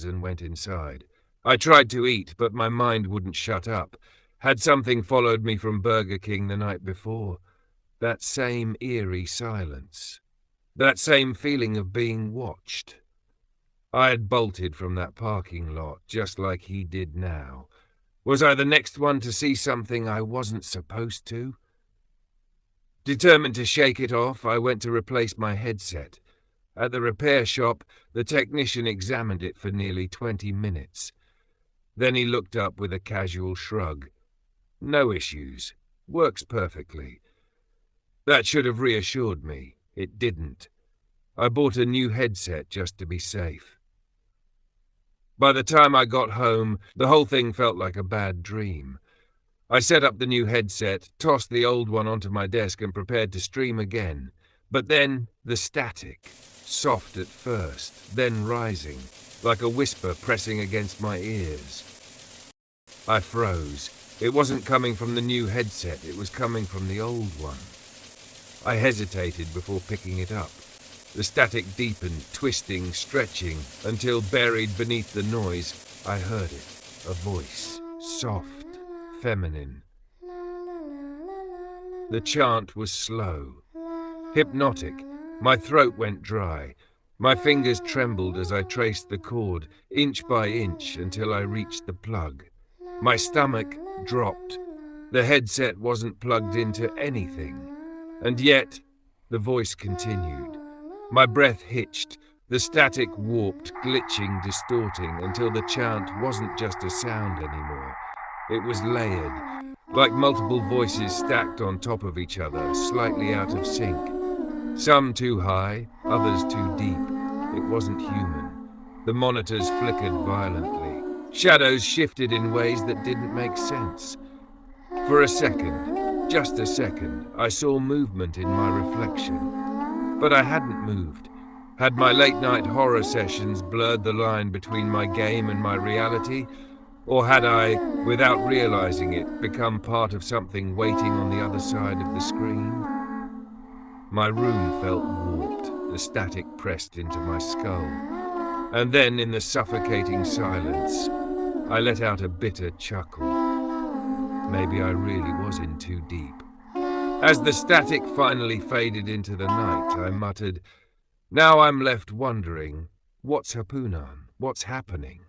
And went inside. I tried to eat, but my mind wouldn't shut up. Had something followed me from Burger King the night before? That same eerie silence. That same feeling of being watched. I had bolted from that parking lot, just like he did now. Was I the next one to see something I wasn't supposed to? Determined to shake it off, I went to replace my headset. At the repair shop, the technician examined it for nearly 20 minutes. Then he looked up with a casual shrug. No issues. Works perfectly. That should have reassured me. It didn't. I bought a new headset just to be safe. By the time I got home, the whole thing felt like a bad dream. I set up the new headset, tossed the old one onto my desk and prepared to stream again. But then the static. Soft at first, then rising, like a whisper pressing against my ears. I froze. It wasn't coming from the new headset, it was coming from the old one. I hesitated before picking it up. The static deepened, twisting, stretching, until buried beneath the noise, I heard it. A voice, soft, feminine. The chant was slow, hypnotic. My throat went dry. My fingers trembled as I traced the cord, inch by inch, until I reached the plug. My stomach dropped. The headset wasn't plugged into anything. And yet, the voice continued. My breath hitched. The static warped, glitching, distorting, until the chant wasn't just a sound anymore. It was layered, like multiple voices stacked on top of each other, slightly out of sync. Some too high, others too deep. It wasn't human. The monitors flickered violently. Shadows shifted in ways that didn't make sense. For a second, just a second, I saw movement in my reflection. But I hadn't moved. Had my late-night horror sessions blurred the line between my game and my reality? Or had I, without realizing it, become part of something waiting on the other side of the screen? My room felt warped, the static pressed into my skull. And then, in the suffocating silence, I let out a bitter chuckle. Maybe I really was in too deep. As the static finally faded into the night, I muttered, "Now I'm left wondering, what's Hapunan? What's happening?"